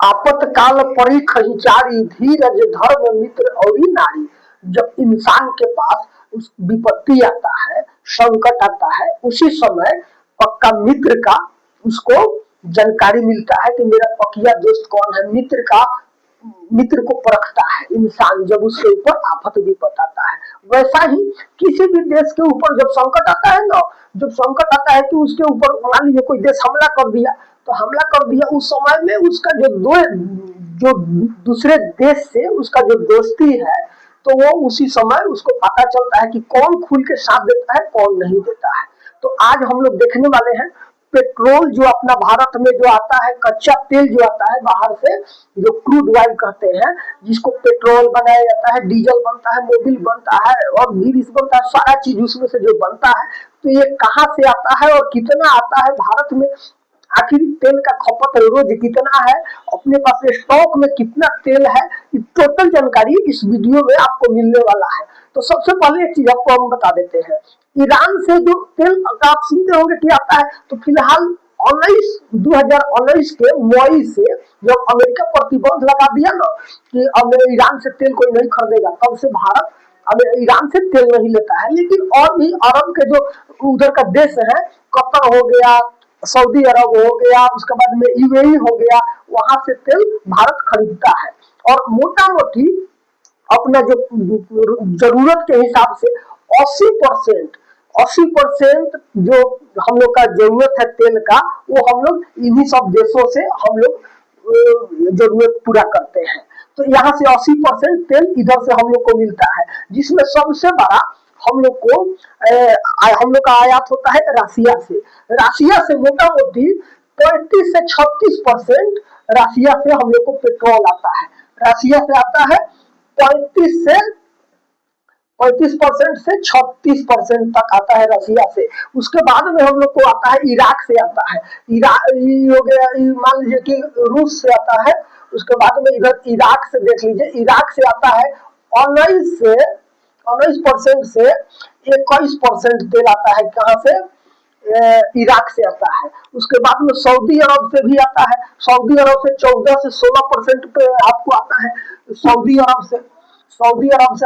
आपतकाल परी खहिंचारी, धीरज धर्म मित्र और नारी। जब इंसान के पास उस विपत्ति आता है, संकट आता है, उसी समय पक्का मित्र का उसको जानकारी मिलता है कि मेरा पकिया दोस्त कौन है। मित्र को परखता है इंसान जब उसके ऊपर आफत विपत आता है। वैसा ही किसी भी देश के ऊपर जब संकट आता है ना, जब संकट आता है कि उसके ऊपर मान लीजिए कोई देश हमला कर दिया, तो हमला कर दिया उस समय में उसका जो दूसरे देश से उसका जो दोस्ती है, तो वो उसी समय उसको पता चलता है कि कौन खुल के साथ देता है, कौन नहीं देता है। तो आज हम लोग देखने वाले हैं पेट्रोल जो अपना भारत में जो आता है, कच्चा तेल जो आता है बाहर से, जो क्रूड ऑयल कहते हैं, जिसको पेट्रोल बनाया जाता है, डीजल बनता है, मोबिल बनता है और ग्रीस बनता है, सारा चीज उसमें से जो बनता है, तो ये कहाँ से आता है और कितना आता है भारत में, आखिर तेल का खपत रोज कितना है, अपने पास स्टॉक में कितना तेल है, टोटल जानकारी इस वीडियो में आपको मिलने वाला है। तो सबसे पहले एक चीज आपको हम बता देते हैं, ईरान से जो तेल आप सुनते होंगे कि आता है, तो फिलहाल 2019 के मई से जब अमेरिका प्रतिबंध लगा दिया ना कि अब ईरान से तेल कोई नहीं खरीदेगा, तब से भारत अब ईरान से तेल नहीं लेता है। लेकिन और भी अरब के जो उधर का देश है, कतर हो गया, सऊदी अरब हो गया, उसके बाद में यूएई हो गया, वहां से तेल भारत खरीदता है। और मोटा मोटी अपना जो जरूरत के हिसाब से 80% जो हम लोग का जरूरत है तेल का, वो हम लोग इन्हीं सब देशों से हम लोग जरूरत पूरा करते हैं। तो यहाँ से 80% तेल इधर से हम लोग को मिलता है, जिसमें सबसे बड़ा हम लोग का आयात होता है रसिया से मोटा मोटी 35 से 36% रसिया से हम लोग को पेट्रोल आता है। रसिया से आता है 35% से 36% तक आता है रसिया से। उसके बाद में हम लोग को आता है इराक से आता है, हो गया, मान लीजिए कि रूस से आता है। उसके बाद में इधर इराक से देख लीजिए, इराक से आता है 19% से 21% तेल आता है, कहाँ से, इराक से आता है। उसके बाद में सऊदी अरब से भी आता है, सऊदी अरब से 14 से 16% पे आपको आता है। सऊदी अरब से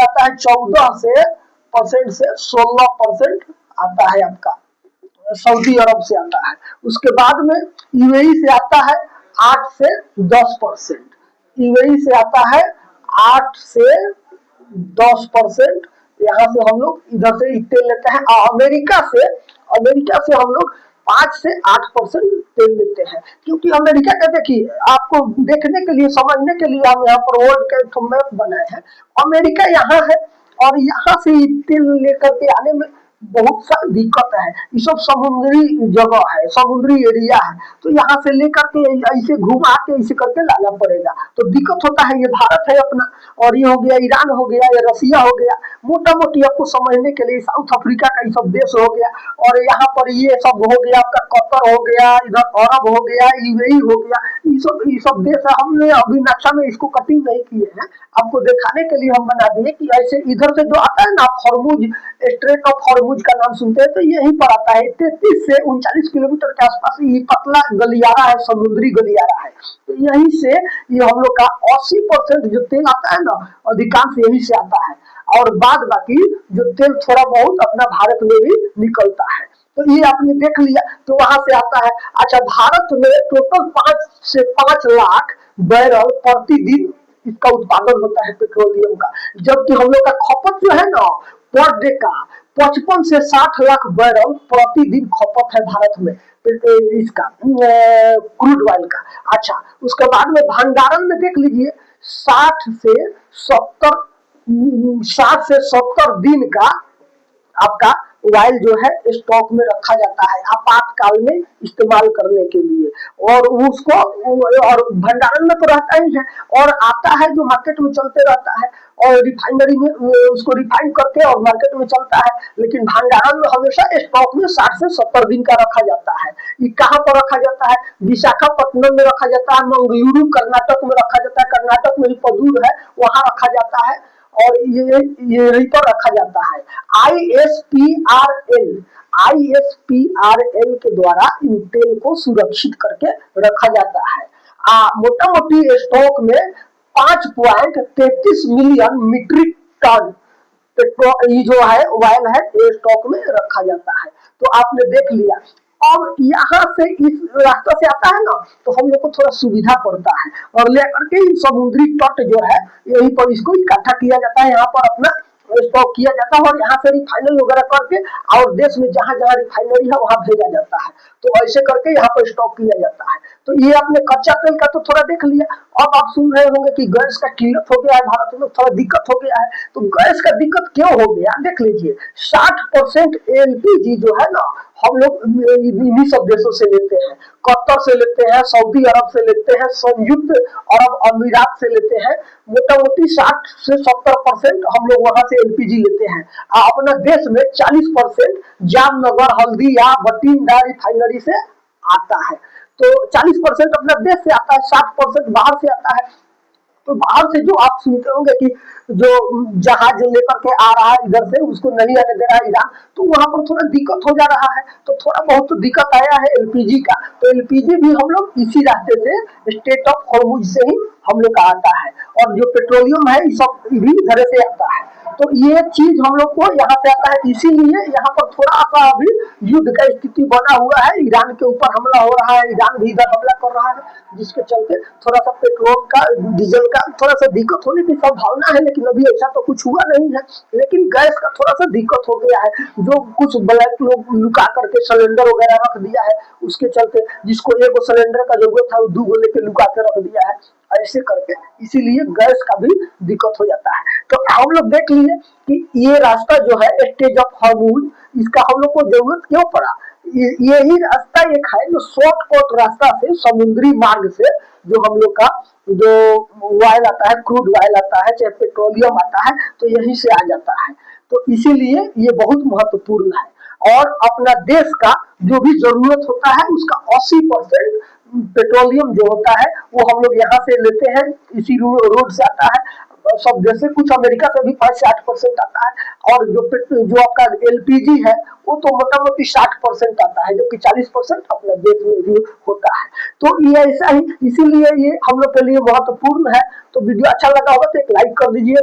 आता है 14% से 16% आता है आपका, सऊदी अरब से आता है। उसके बाद में यूएई से आता है 8 से 10%, यूएई से आता है 8 से 10%। यहाँ से हम लोग इधर से तेल लेते हैं। अमेरिका से हम लोग 5 से 8% तेल लेते हैं, क्योंकि अमेरिका का देखिए, आपको देखने के लिए, समझने के लिए हम यहाँ पर वर्ल्ड का मैप बनाए हैं। अमेरिका यहाँ है और यहाँ से तेल लेकर के आने में बहुत सा दिक्कत है। ये सब समुद्री जगह है, समुद्री एरिया है, तो यहाँ से लेकर के ऐसे घुमा के ऐसे करके लाना पड़ेगा, तो दिक्कत होता है। ये भारत है अपना, और ये हो गया ईरान हो गया, ये रसिया हो गया, मोटा मोटी आपको समझने के लिए साउथ अफ्रीका का ये सब देश हो गया, और यहाँ पर ये सब हो गया आपका कतर हो गया, इधर अरब हो गया, यूएई हो गया, ये सब देश है। हमने अभी नक्शा में इसको कटिंग नहीं किए हैं, आपको दिखाने के लिए हम बना दिए कि ऐसे इधर से जो आता है ना, हॉर्मुज, स्ट्रेट ऑफ हॉर्मुज का नाम सुनते हैं, तो यहीं पर आता है। 33 से 39 किलोमीटर के आसपास ये पतला गलियारा है, समुद्री गलियारा है। तो यहीं से ये हम लोग का 80% जो तेल आता है ना, अधिकांश यहीं से आता है, और बाद बाकी जो तेल थोड़ा बहुत अपना भारत में भी निकलता है। तो ये आपने देख लिया, तो वहां से आता है। अच्छा, भारत में टोटल 5 से 5 लाख बैरल प्रतिदिन इसका उत्पादन होता है पेट्रोलियम का, जबकि हम लोग का खपत जो है ना पर डे का 55 से 60 लाख बैरल प्रतिदिन खपत है भारत में इसका क्रूड ऑयल का। अच्छा, उसके बाद में भंडारण में देख लीजिए, 60 से 70 दिन का आपका ऑयल जो है स्टॉक में रखा जाता है आपातकाल में इस्तेमाल करने के लिए, और उसको और भंडारण में तो रहता ही है, और आता है जो मार्केट में चलते रहता है, और रिफाइनरी में उसको रिफाइन करके और मार्केट में चलता है। लेकिन भंडारण में हमेशा स्टॉक में 60 से 70 दिन का रखा जाता है। ये कहाँ पर रखा जाता है? विशाखापट्टनम में रखा जाता है, मंगलुरु कर्नाटक में रखा जाता है, कर्नाटक में ही पदूर है, वहां रखा जाता है, और ये यहीं पर रखा जाता है। आईएसपीआरएल के द्वारा इन तेल को सुरक्षित करके रखा जाता है। मोटा मोटी स्टॉक में 5.33 मिलियन मीट्रिक टन पेट्रोल ये जो है ऑयल है ये स्टॉक में रखा जाता है। तो आपने देख लिया। अब यहाँ से इस रास्ता से आता है ना, तो हम लोग को थोड़ा सुविधा पड़ता है और लेकर के समुद्री तट जो है यहीं पर इसको इकट्ठा किया जाता है, यहाँ पर अपना स्टॉक किया जाता है और यहाँ से रिफाइनल वगैरह करके और देश में जहां जहां रिफाइनरी है वहां भेजा जाता है। तो ऐसे करके यहाँ पर स्टॉक किया जाता है। तो ये आपने कच्चा तेल का तो थोड़ा देख लिया। अब आप सुन रहे होंगे कि गैस का किल्लत हो गया है भारत में, थोड़ा दिक्कत हो गया है। तो गैस का दिक्कत क्यों हो गया देख लीजिए। 60% एलपीजी जो है ना हम लोग इन्हीं सब देशों से लेते हैं, कतर से लेते हैं, सऊदी अरब से लेते हैं, संयुक्त अरब अमीरात से लेते हैं। मोटा मोटी 60 से 70% हम लोग वहां से एलपीजी लेते हैं। अपना देश में 40% जामनगर, हल्दिया, बठिंडा रिफाइनरी से आता है। तो 40% अपना देश से आता है, 60% बाहर से आता है। तो बाहर से जो आप सुनते होंगे कि जो जहाज लेकर के आ रहा है इधर से उसको नहीं आने दे रहा है ईरान, तो वहां पर थोड़ा दिक्कत हो जा रहा है। तो थोड़ा बहुत तो दिक्कत आया है एलपीजी का। तो एलपीजी भी हम लोग इसी रास्ते से स्टेट ऑफ हॉर्मुज से ही हम लोग का आता है और जो पेट्रोलियम है ये सब भी इधर से आता है। तो ये चीज हम लोग को यहाँ से आता है, इसीलिए यहाँ पर थोड़ा सा अभी युद्ध का स्थिति बना हुआ है। ईरान के ऊपर हमला हो रहा है, ईरान भी इधर हमला कर रहा है, जिसके चलते थोड़ा सा पेट्रोल का, डीजल का थोड़ा सा दिक्कत होने की संभावना है। लेकिन अभी ऐसा तो कुछ हुआ नहीं है। लेकिन गैस का थोड़ा सा दिक्कत हो गया है, जो कुछ ब्लैक लोग लुका करके सिलेंडर वगैरह रख दिया है, उसके चलते जिसको एक सिलेंडर का जरूरत था वो 2 लेके लुका के रख दिया है ऐसे करके, इसीलिए गैस का भी दिक्कत हो जाता है। तो हम लोग देख लिए कि ये रास्ता जो है स्टेट ऑफ हॉर्मुज, इसका हम लोग को जरूरत क्यों पड़ा। यही रास्ता एक है जो शॉर्टकट रास्ता से समुद्री मार्ग से जो हम लोग का जो ऑयल आता है, क्रूड ऑयल आता है, चाहे पेट्रोलियम आता है, तो यहीं से आ जाता है। तो इसीलिए ये बहुत महत्वपूर्ण है और अपना देश का जो भी जरूरत होता है उसका 80% पेट्रोलियम जो होता है वो हम लोग यहाँ से लेते हैं, इसी रोड से आता है सब देश से। कुछ अमेरिका से भी 5 से 8% आता है और जो आपका एलपीजी है वो तो मोटा मोटी 60% आता है, जो कि 40% अपने देश में भी होता है। तो ये ऐसा ही, इसीलिए ये हम लोग के लिए महत्वपूर्ण है। तो वीडियो अच्छा लगा होगा तो एक लाइक कर दीजिएगा।